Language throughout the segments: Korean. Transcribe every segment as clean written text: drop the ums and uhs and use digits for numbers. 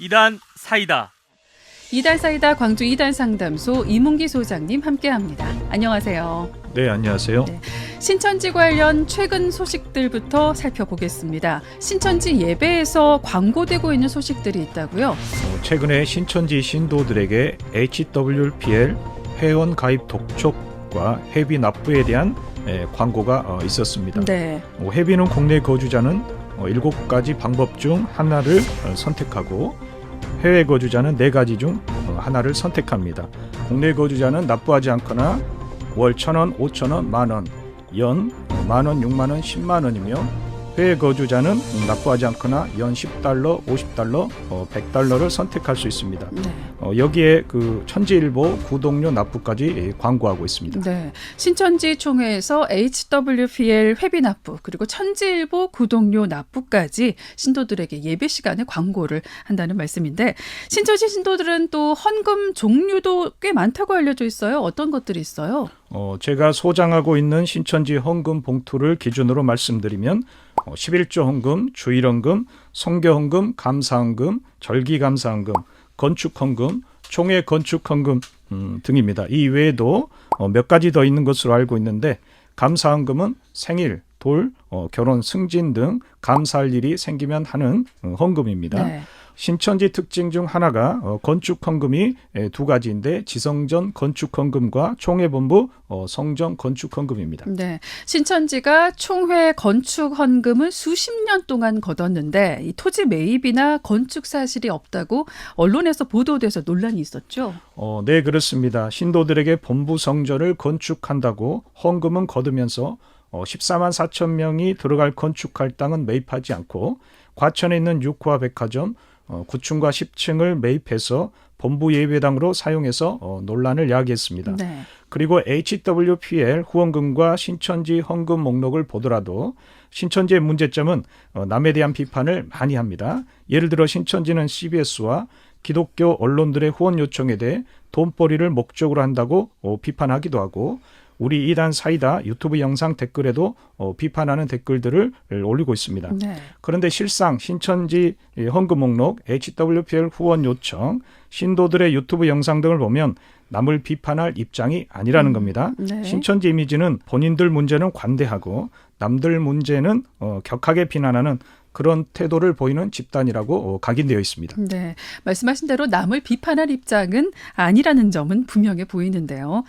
이단 사이다. 이단 사이다 광주 이단 상담소 이문기 소장님 함께합니다. 안녕하세요. 네, 안녕하세요. 네, 신천지 관련 최근 소식들부터 살펴보겠습니다. 신천지 예배에서 광고되고 있는 소식들이 있다고요? 최근에 신천지 신도들에게 HWPL 회원 가입 독촉과 회비 납부에 대한 광고가 있었습니다. 네. 회비는 국내 거주자는 7가지 방법 중 하나를 선택하고 해외 거주자는 4가지 중 하나를 선택합니다. 국내 거주자는 납부하지 않거나 월 1,000원, 5,000원, 만원, 연 만원, 6만원, 10만원이며 해외 거주자는 납부하지 않거나 연 10달러, 50달러, 100달러를 선택할 수 있습니다. 네. 여기에 그 천지일보 구독료 납부까지 광고하고 있습니다. 네. 신천지 총회에서 HWPL 회비 납부 그리고 천지일보 구독료 납부까지 신도들에게 예배 시간에 광고를 한다는 말씀인데, 신천지 신도들은 또 헌금 종류도 꽤 많다고 알려져 있어요. 어떤 것들이 있어요? 제가 소장하고 있는 신천지 헌금 봉투를 기준으로 말씀드리면 11조 헌금, 주일 헌금, 성교 헌금, 감사 헌금, 절기 감사 헌금, 건축 헌금, 총회 건축 헌금 등입니다. 이 외에도 몇 가지 더 있는 것으로 알고 있는데, 감사 헌금은 생일, 돌, 결혼, 승진 등 감사할 일이 생기면 하는 헌금입니다. 네. 신천지 특징 중 하나가 건축 헌금이 2가지인데 지성전 건축 헌금과 총회본부 성전 건축 헌금입니다. 네, 신천지가 총회 건축 헌금을 수십 년 동안 거뒀는데 이 토지 매입이나 건축 사실이 없다고 언론에서 보도돼서 논란이 있었죠. 네, 그렇습니다. 신도들에게 본부 성전을 건축한다고 헌금은 거두면서 14만 4천 명이 들어갈 건축할 땅은 매입하지 않고 과천에 있는 6호와 백화점 9층과 10층을 매입해서 본부 예배당으로 사용해서 논란을 야기했습니다. 네. 그리고 HWPL 후원금과 신천지 헌금 목록을 보더라도 신천지의 문제점은 남에 대한 비판을 많이 합니다. 예를 들어 신천지는 CBS와 기독교 언론들의 후원 요청에 대해 돈벌이를 목적으로 한다고 비판하기도 하고, 우리 이단 사이다 유튜브 영상 댓글에도 비판하는 댓글들을 올리고 있습니다. 네. 그런데 실상 신천지 헌금 목록, HWPL 후원 요청, 신도들의 유튜브 영상 등을 보면 남을 비판할 입장이 아니라는 겁니다. 네. 신천지 이미지는 본인들 문제는 관대하고 남들 문제는 격하게 비난하는 그런 태도를 보이는 집단이라고 각인되어 있습니다. 네, 말씀하신 대로 남을 비판할 입장은 아니라는 점은 분명해 보이는데요.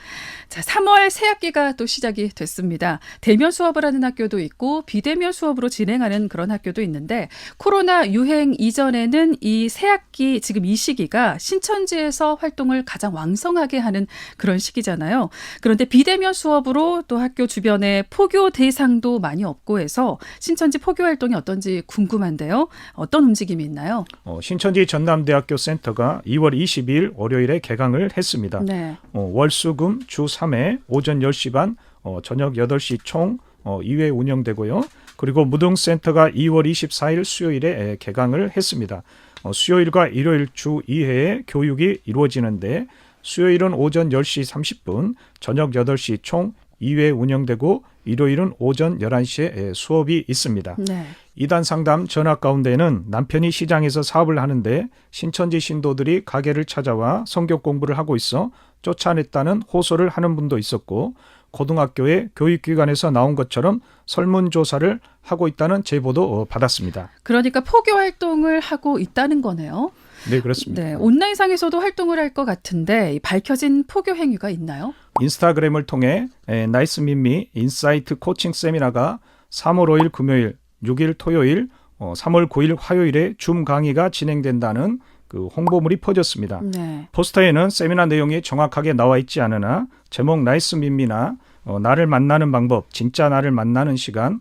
자, 3월 새학기가 또 시작이 됐습니다. 대면 수업을 하는 학교도 있고 비대면 수업으로 진행하는 그런 학교도 있는데, 코로나 유행 이전에는 이 새학기 지금 이 시기가 신천지에서 활동을 가장 왕성하게 하는 그런 시기잖아요. 그런데 비대면 수업으로 또 학교 주변에 포교 대상도 많이 없고 해서 신천지 포교 활동이 어떤지 궁금한데요. 어떤 움직임이 있나요? 신천지 전남대학교 센터가 2월 22일 월요일에 개강을 했습니다. 네. 월수금 주 3회 오전 10시 반, 저녁 8시 총 2회 운영되고요. 그리고 무등센터가 2월 24일 수요일에 개강을 했습니다. 수요일과 일요일 주 2회의 교육이 이루어지는데, 수요일은 오전 10시 30분, 저녁 8시 총 2회 운영되고 일요일은 오전 11시에 수업이 있습니다. 네. 이단 상담 전화 가운데는 남편이 시장에서 사업을 하는데 신천지 신도들이 가게를 찾아와 성경 공부를 하고 있어 쫓아냈다는 호소를 하는 분도 있었고, 고등학교의 교육기관에서 나온 것처럼 설문조사를 하고 있다는 제보도 받았습니다. 그러니까 포교 활동을 하고 있다는 거네요. 네, 그렇습니다. 네, 온라인상에서도 활동을 할 것 같은데 밝혀진 포교 행위가 있나요? 인스타그램을 통해 나이스 민미 인사이트 코칭 세미나가 3월 5일 금요일, 6일 토요일, 3월 9일 화요일에 줌 강의가 진행된다는 그 홍보물이 퍼졌습니다. 네. 포스터에는 세미나 내용이 정확하게 나와 있지 않으나 제목 나이스 민미나 나를 만나는 방법, 진짜 나를 만나는 시간,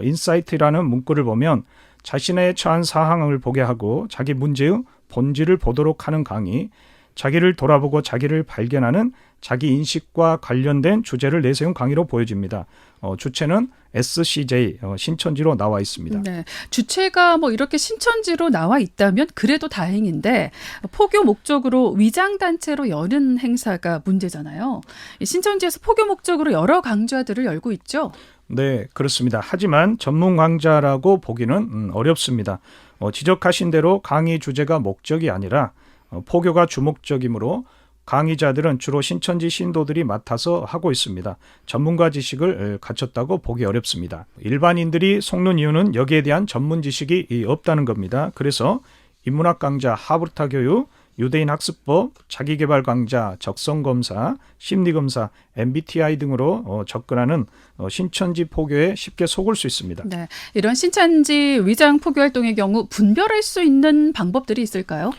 인사이트라는 문구를 보면 자신의 처한 상황을 보게 하고 자기 문제의 본질을 보도록 하는 강의, 자기를 돌아보고 자기를 발견하는 자기 인식과 관련된 주제를 내세운 강의로 보여집니다. 주체는 SCJ 신천지로 나와 있습니다. 네, 주체가 뭐 이렇게 신천지로 나와 있다면 그래도 다행인데, 포교 목적으로 위장 단체로 여는 행사가 문제잖아요. 신천지에서 포교 목적으로 여러 강좌들을 열고 있죠. 네, 그렇습니다. 하지만 전문 강좌라고 보기는 어렵습니다. 지적하신 대로 강의 주제가 목적이 아니라 포교가 주목적이므로 강의자들은 주로 신천지 신도들이 맡아서 하고 있습니다. 전문가 지식을 갖췄다고 보기 어렵습니다. 일반인들이 속는 이유는 여기에 대한 전문 지식이 없다는 겁니다. 그래서 인문학 강좌, 하브르타 교육, 유대인 학습법, 자기개발 강좌, 적성검사, 심리검사, MBTI 등으로 접근하는 신천지 포교에 쉽게 속을 수 있습니다. 네, 이런 신천지 위장 포교 활동의 경우 분별할 수 있는 방법들이 있을까요?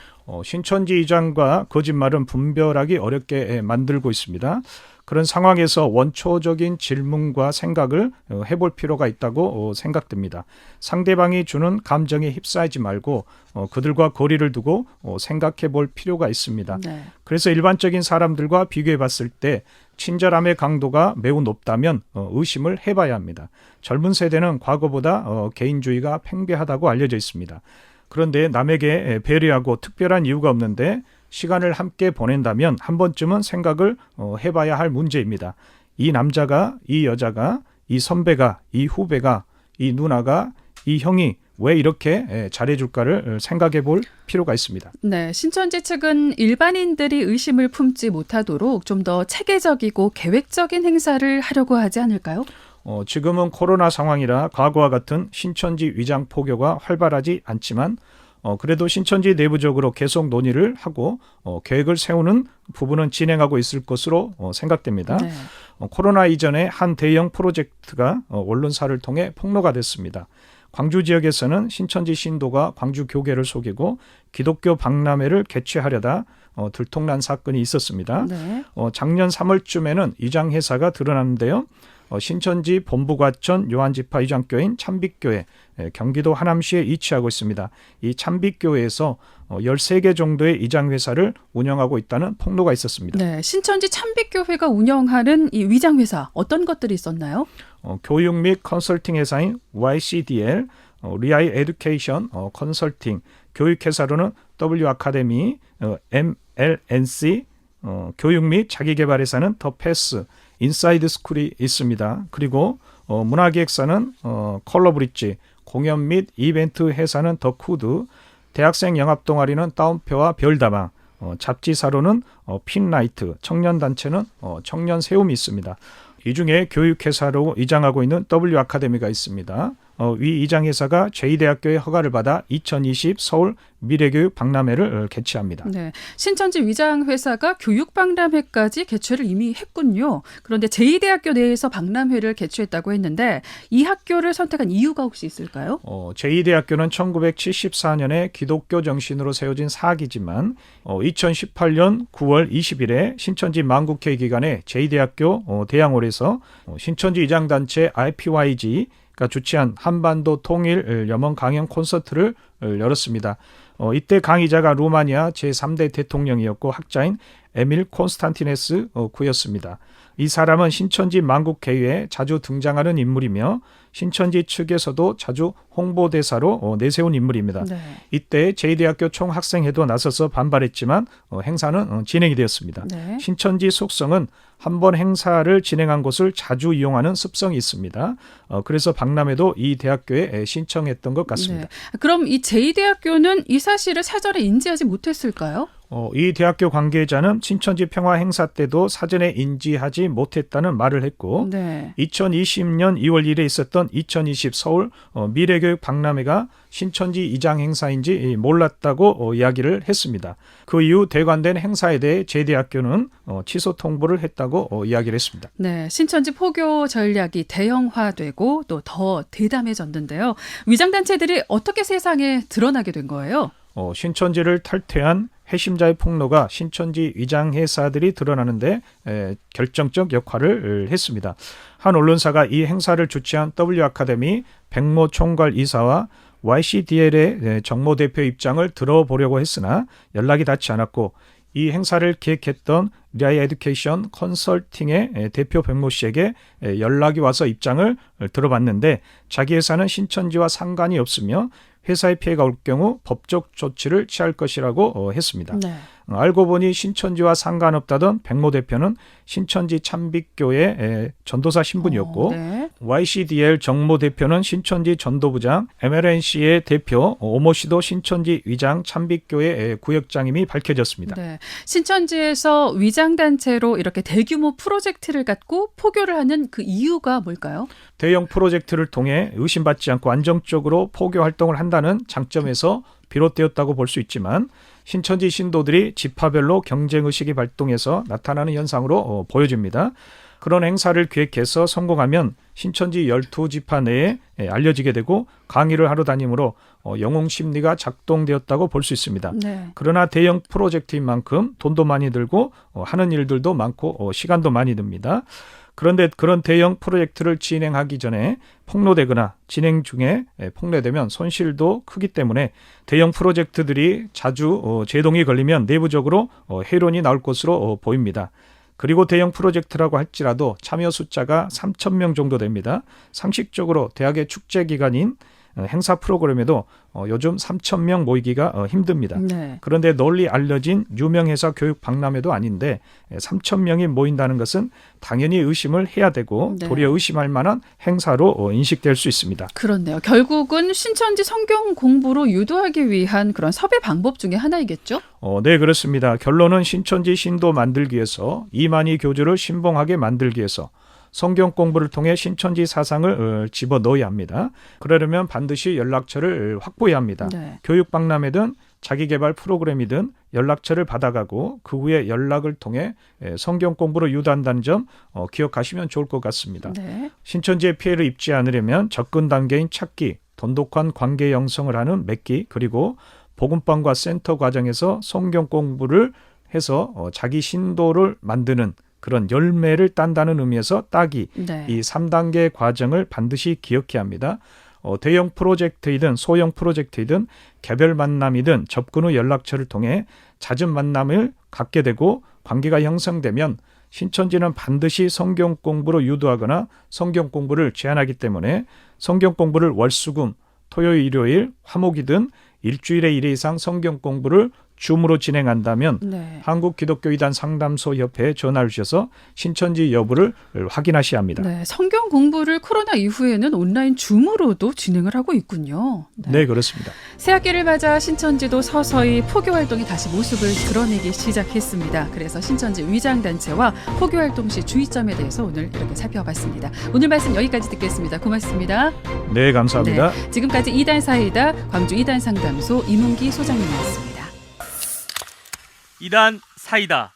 신천지 이장과 거짓말은 분별하기 어렵게 만들고 있습니다. 그런 상황에서 원초적인 질문과 생각을 해볼 필요가 있다고 생각됩니다. 상대방이 주는 감정에 휩싸이지 말고 그들과 거리를 두고 생각해 볼 필요가 있습니다. 네. 그래서 일반적인 사람들과 비교해 봤을 때 친절함의 강도가 매우 높다면 의심을 해봐야 합니다. 젊은 세대는 과거보다 개인주의가 팽배하다고 알려져 있습니다. 그런데 남에게 배려하고 특별한 이유가 없는데 시간을 함께 보낸다면 한 번쯤은 생각을 해봐야 할 문제입니다. 이 남자가, 이 여자가, 이 선배가, 이 후배가, 이 누나가, 이 형이 왜 이렇게 잘해줄까를 생각해 볼 필요가 있습니다. 네, 신천지 측은 일반인들이 의심을 품지 못하도록 좀 더 체계적이고 계획적인 행사를 하려고 하지 않을까요? 지금은 코로나 상황이라 과거와 같은 신천지 위장 포교가 활발하지 않지만 그래도 신천지 내부적으로 계속 논의를 하고 계획을 세우는 부분은 진행하고 있을 것으로 생각됩니다. 네. 코로나 이전에 한 대형 프로젝트가 언론사를 통해 폭로가 됐습니다. 광주 지역에서는 신천지 신도가 광주 교계를 속이고 기독교 박람회를 개최하려다 들통난 사건이 있었습니다. 네. 작년 3월쯤에는 이장 회사가 드러났는데요. 신천지 본부과천 요한지파 이장교인 참빛교회, 경기도 하남시에 위치하고 있습니다. 이 참빛교회에서 13개 정도의 이장회사를 운영하고 있다는 폭로가 있었습니다. 네, 신천지 참빛교회가 운영하는 이 위장회사 어떤 것들이 있었나요? 교육 및 컨설팅 회사인 YCDL, 리아이 에듀케이션 컨설팅, 교육회사로는 W 아카데미, MLNC, 교육 및 자기개발회사는 더 패스, 인사이드 스쿨이 있습니다. 그리고 문화기획사는 컬러브릿지, 공연 및 이벤트 회사는 더 쿠드, 대학생 영합동아리는 따옴표와 별다방, 잡지사로는 핀라이트, 청년단체는 청년세움이 있습니다. 이 중에 교육회사로 이장하고 있는 W 아카데미가 있습니다. 위 이장회사가 제2대학교의 허가를 받아 2020 서울 미래교육 박람회를 개최합니다. 네, 신천지 위장회사가 교육박람회까지 개최를 이미 했군요. 그런데 제2대학교 내에서 박람회를 개최했다고 했는데 이 학교를 선택한 이유가 혹시 있을까요? 제2대학교는 1974년에 기독교 정신으로 세워진 사기지만 2018년 9월 20일에 신천지 만국회 기간에 제2대학교 대양홀에서 신천지 이장단체 IPYG가 주최한 한반도 통일 염원 강연 콘서트를 열었습니다. 이때 강의자가 루마니아 제3대 대통령이었고 학자인 에밀 콘스탄티네스 구였습니다. 이 사람은 신천지 만국회의에 자주 등장하는 인물이며 신천지 측에서도 자주 홍보대사로 내세운 인물입니다. 네. 이때 제2대학교 총학생회도 나서서 반발했지만 행사는 진행이 되었습니다. 네. 신천지 속성은 한 번 행사를 진행한 곳을 자주 이용하는 습성이 있습니다. 그래서 박람회도 이 대학교에 신청했던 것 같습니다. 네. 그럼 이 제2대학교는 이 사실을 사전에 인지하지 못했을까요? 이 대학교 관계자는 신천지 평화 행사 때도 사전에 인지하지 못했다는 말을 했고 네. 2020년 2월 1일에 있었던 2020 서울 미래교육 박람회가 신천지 이장 행사인지 몰랐다고 이야기를 했습니다. 그 이후 대관된 행사에 대해 제대학교는 취소 통보를 했다고 이야기를 했습니다. 네, 신천지 포교 전략이 대형화되고 또 더 대담해졌는데요. 위장단체들이 어떻게 세상에 드러나게 된 거예요? 신천지를 탈퇴한 회심자의 폭로가 신천지 위장회사들이 드러나는데 결정적 역할을 했습니다. 한 언론사가 이 행사를 주최한 W 아카데미 백모 총괄 이사와 YCDL의 정모 대표 입장을 들어보려고 했으나 연락이 닿지 않았고 이 행사를 기획했던 리아이 에듀케이션 컨설팅의 대표 백모 씨에게 연락이 와서 입장을 들어봤는데 자기 회사는 신천지와 상관이 없으며 회사의 피해가 올 경우 법적 조치를 취할 것이라고 했습니다. 네. 알고 보니 신천지와 상관없다던 백모 대표는 신천지 참빛교회 전도사 신분이었고 네. YCDL 정모 대표는 신천지 전도부장, MLNC의 대표 오모 씨도 신천지 위장 참빛교회 구역장임이 밝혀졌습니다. 네. 신천지에서 위장단체로 이렇게 대규모 프로젝트를 갖고 포교를 하는 그 이유가 뭘까요? 대형 프로젝트를 통해 의심받지 않고 안정적으로 포교 활동을 한다는 장점에서 비롯되었다고 볼 수 있지만 신천지 신도들이 지파별로 경쟁의식이 발동해서 나타나는 현상으로 보여집니다. 그런 행사를 기획해서 성공하면 신천지 12지파 내에 알려지게 되고 강의를 하러 다니므로 영웅 심리가 작동되었다고 볼 수 있습니다. 네. 그러나 대형 프로젝트인 만큼 돈도 많이 들고 하는 일들도 많고 시간도 많이 듭니다. 그런데 그런 대형 프로젝트를 진행하기 전에 폭로되거나 진행 중에 폭로되면 손실도 크기 때문에 대형 프로젝트들이 자주 제동이 걸리면 내부적으로 해론이 나올 것으로 보입니다. 그리고 대형 프로젝트라고 할지라도 참여 숫자가 3,000명 정도 됩니다. 상식적으로 대학의 축제 기간인 행사 프로그램에도 요즘 3,000명 모이기가 힘듭니다. 네. 그런데 널리 알려진 유명 회사 교육 박람회도 아닌데 3,000명이 모인다는 것은 당연히 의심을 해야 되고 네. 도리어 의심할 만한 행사로 인식될 수 있습니다. 그렇네요. 결국은 신천지 성경 공부로 유도하기 위한 그런 섭외 방법 중에 하나이겠죠? 네, 그렇습니다. 결론은 신천지 신도 만들기 위해서 이만희 교주를 신봉하게 만들기 위해서 성경 공부를 통해 신천지 사상을 집어넣어야 합니다. 그러려면 반드시 연락처를 확보해야 합니다. 네. 교육 박람회든 자기개발 프로그램이든 연락처를 받아가고 그 후에 연락을 통해 성경 공부를 유도한다는 점 기억하시면 좋을 것 같습니다. 네. 신천지의 피해를 입지 않으려면 접근 단계인 찾기, 돈독한 관계 형성을 하는 맺기, 그리고 복음방과 센터 과정에서 성경 공부를 해서 자기 신도를 만드는 그런 열매를 딴다는 의미에서 따기, 네. 이 3단계 과정을 반드시 기억해야 합니다. 대형 프로젝트이든 소형 프로젝트이든 개별 만남이든 접근 후 연락처를 통해 잦은 만남을 갖게 되고 관계가 형성되면 신천지는 반드시 성경 공부로 유도하거나 성경 공부를 제안하기 때문에 성경 공부를 월수금, 토요일, 일요일, 화목이든 일주일에 1회 이상 성경 공부를 줌으로 진행한다면 네. 한국기독교이단 상담소 협회에 전화를 주셔서 신천지 여부를 확인하셔야 합니다. 네. 성경 공부를 코로나 이후에는 온라인 줌으로도 진행을 하고 있군요. 네, 그렇습니다. 새학기를 맞아 신천지도 서서히 포교 활동이 다시 모습을 드러내기 시작했습니다. 그래서 신천지 위장단체와 포교 활동 시 주의점에 대해서 오늘 이렇게 살펴봤습니다. 오늘 말씀 여기까지 듣겠습니다. 고맙습니다. 네, 감사합니다. 네, 지금까지 2단 사이다 광주 2단 상담소 이문기 소장님이었습니다. 2단 사이다.